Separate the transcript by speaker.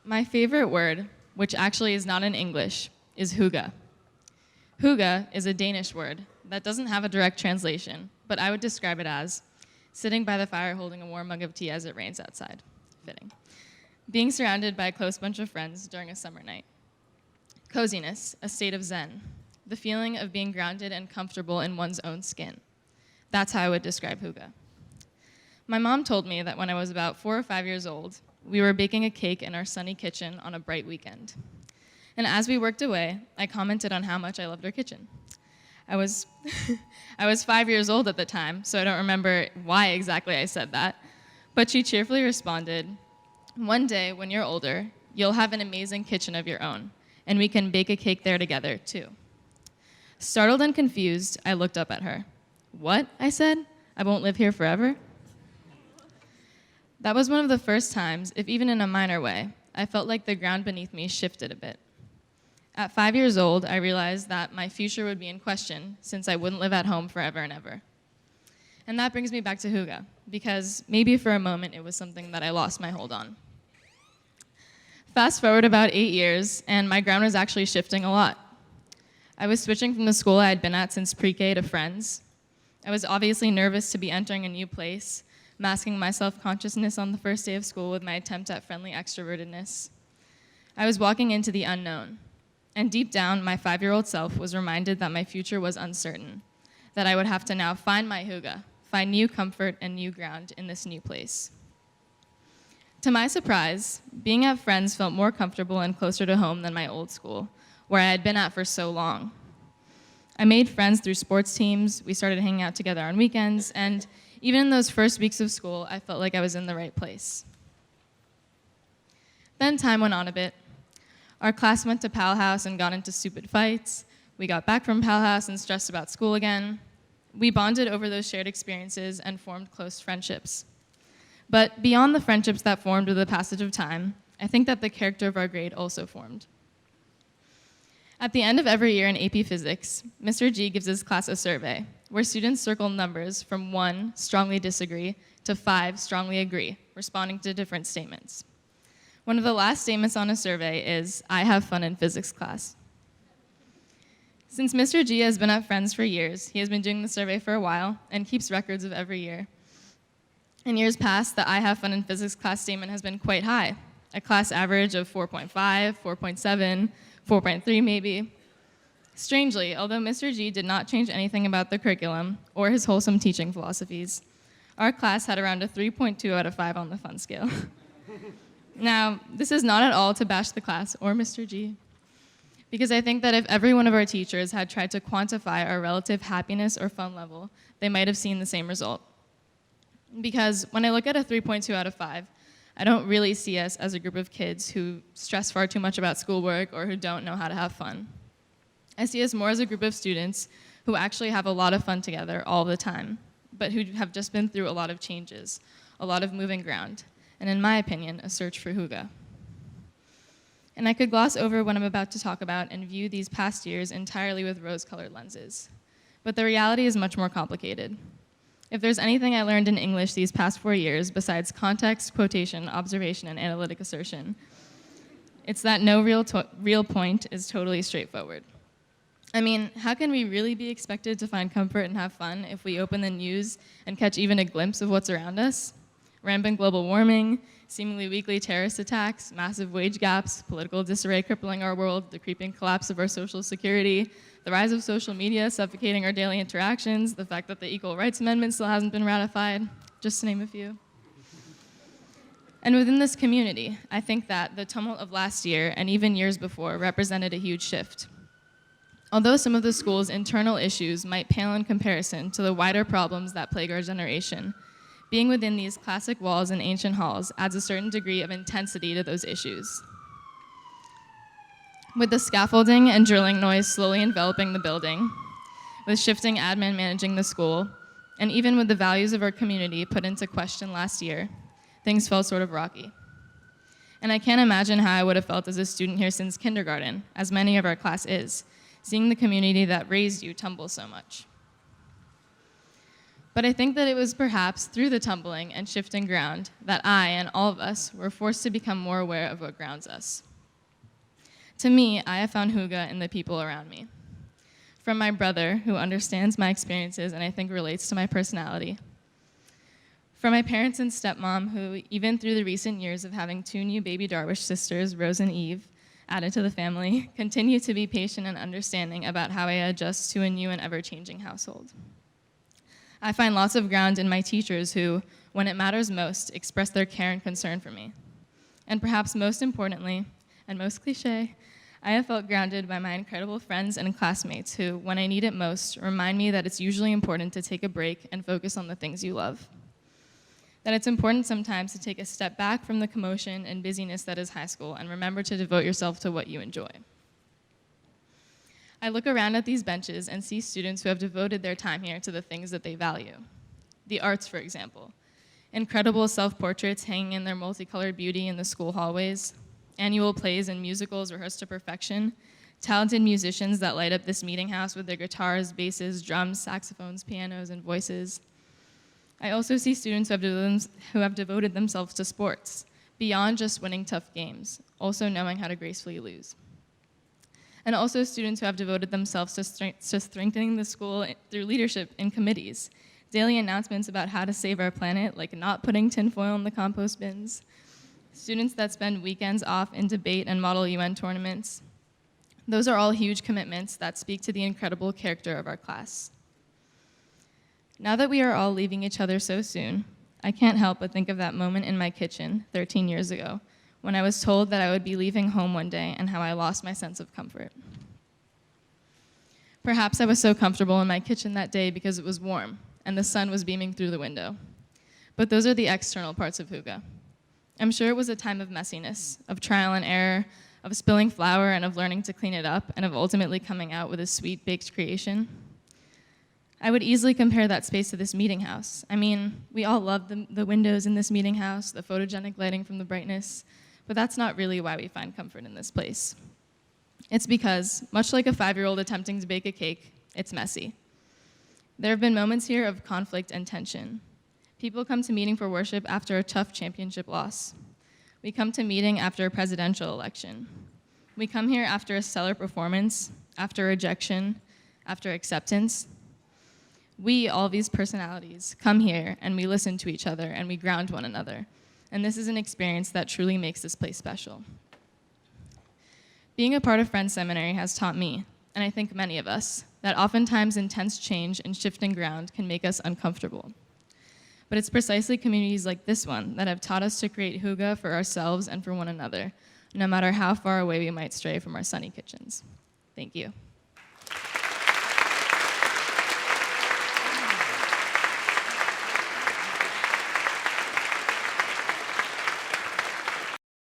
Speaker 1: My favorite word, which actually is not in English, is hygge. Hygge is a Danish word that doesn't have a direct translation, but I would describe it as sitting by the fire holding a warm mug of tea as it rains outside. Fitting. Being surrounded by a close bunch of friends during a summer night. Coziness, a state of zen. The feeling of being grounded and comfortable in one's own skin. That's how I would describe hygge. My mom told me that when I was about 4 or 5 years old, we were baking a cake in our sunny kitchen on a bright weekend. And as we worked away, I commented on how much I loved our kitchen. I was 5 years old at the time, so I don't remember why exactly I said that. But she cheerfully responded, "One day, when you're older, you'll have an amazing kitchen of your own, and we can bake a cake there together, too." Startled and confused, I looked up at her. "What?" I said. "I won't live here forever?" That was one of the first times, if even in a minor way, I felt like the ground beneath me shifted a bit. At 5 years old, I realized that my future would be in question since I wouldn't live at home forever and ever. And that brings me back to hygge, because maybe for a moment it was something that I lost my hold on. Fast forward about 8 years, and my ground was actually shifting a lot. I was switching from the school I had been at since pre-K to Friends. I was obviously nervous to be entering a new place, masking my self-consciousness on the first day of school with my attempt at friendly extrovertedness. I was walking into the unknown, and deep down, my 5-year-old self was reminded that my future was uncertain, that I would have to now find my hygge, find new comfort and new ground in this new place. To my surprise, being at Friends felt more comfortable and closer to home than my old school, where I had been at for so long. I made friends through sports teams, we started hanging out together on weekends, and even in those first weeks of school, I felt like I was in the right place. Then time went on a bit. Our class went to Pal House and got into stupid fights. We got back from Pal House and stressed about school again. We bonded over those shared experiences and formed close friendships. But beyond the friendships that formed with the passage of time, I think that the character of our grade also formed. At the end of every year in AP Physics, Mr. G gives his class a survey where students circle numbers from 1, strongly disagree, to 5, strongly agree, responding to different statements. One of the last statements on a survey is, "I have fun in physics class." Since Mr. G has been at Friends for years, he has been doing the survey for a while and keeps records of every year. In years past, the "I have fun in physics class" statement has been quite high, a class average of 4.5, 4.7, 4.3 maybe. Strangely, although Mr. G did not change anything about the curriculum or his wholesome teaching philosophies, our class had around a 3.2 out of 5 on the fun scale. Now, this is not at all to bash the class or Mr. G, because I think that if every one of our teachers had tried to quantify our relative happiness or fun level, they might have seen the same result. Because when I look at a 3.2 out of 5, I don't really see us as a group of kids who stress far too much about schoolwork or who don't know how to have fun. I see us more as a group of students who actually have a lot of fun together all the time, but who have just been through a lot of changes, a lot of moving ground, and in my opinion, a search for hygge. And I could gloss over what I'm about to talk about and view these past years entirely with rose-colored lenses. But the reality is much more complicated. If there's anything I learned in English these past 4 years, besides context, quotation, observation, and analytic assertion, it's that no real point is totally straightforward. I mean, how can we really be expected to find comfort and have fun if we open the news and catch even a glimpse of what's around us? Rampant global warming, seemingly weekly terrorist attacks, massive wage gaps, political disarray crippling our world, the creeping collapse of our social security, the rise of social media suffocating our daily interactions, the fact that the Equal Rights Amendment still hasn't been ratified, just to name a few. And within this community, I think that the tumult of last year and even years before represented a huge shift. Although some of the school's internal issues might pale in comparison to the wider problems that plague our generation, being within these classic walls and ancient halls adds a certain degree of intensity to those issues. With the scaffolding and drilling noise slowly enveloping the building, with shifting admin managing the school, and even with the values of our community put into question last year, things felt sort of rocky. And I can't imagine how I would have felt as a student here since kindergarten, as many of our class is, seeing the community that raised you tumble so much. But I think that it was perhaps through the tumbling and shifting ground that I and all of us were forced to become more aware of what grounds us. To me, I have found hygge in the people around me. From my brother, who understands my experiences and I think relates to my personality. From my parents and stepmom, who, even through the recent years of having 2 new baby Darwish sisters, Rose and Eve, added to the family, continue to be patient and understanding about how I adjust to a new and ever-changing household. I find lots of ground in my teachers who, when it matters most, express their care and concern for me. And perhaps most importantly, and most cliche, I have felt grounded by my incredible friends and classmates who, when I need it most, remind me that it's usually important to take a break and focus on the things you love. That it's important sometimes to take a step back from the commotion and busyness that is high school and remember to devote yourself to what you enjoy. I look around at these benches and see students who have devoted their time here to the things that they value. The arts, for example. Incredible self-portraits hanging in their multicolored beauty in the school hallways. Annual plays and musicals rehearsed to perfection. Talented musicians that light up this meeting house with their guitars, basses, drums, saxophones, pianos, and voices. I also see students who have devoted themselves to sports, beyond just winning tough games, also knowing how to gracefully lose. And also students who have devoted themselves to strengthening the school through leadership in committees, daily announcements about how to save our planet, like not putting tinfoil in the compost bins, students that spend weekends off in debate and model UN tournaments. Those are all huge commitments that speak to the incredible character of our class. Now that we are all leaving each other so soon, I can't help but think of that moment in my kitchen 13 years ago, when I was told that I would be leaving home one day and how I lost my sense of comfort. Perhaps I was so comfortable in my kitchen that day because it was warm and the sun was beaming through the window. But those are the external parts of hygge. I'm sure it was a time of messiness, of trial and error, of spilling flour and of learning to clean it up, and of ultimately coming out with a sweet baked creation. I would easily compare that space to this meeting house. I mean, we all love the windows in this meeting house, the photogenic lighting from the brightness, but that's not really why we find comfort in this place. It's because, much like a 5-year-old attempting to bake a cake, it's messy. There have been moments here of conflict and tension. People come to meeting for worship after a tough championship loss. We come to meeting after a presidential election. We come here after a stellar performance, after rejection, after acceptance. We, all these personalities, come here and we listen to each other and we ground one another. And this is an experience that truly makes this place special. Being a part of Friends Seminary has taught me, and I think many of us, that oftentimes intense change and shifting ground can make us uncomfortable. But it's precisely communities like this one that have taught us to create hygge for ourselves and for one another, no matter how far away we might stray from our sunny kitchens. Thank you.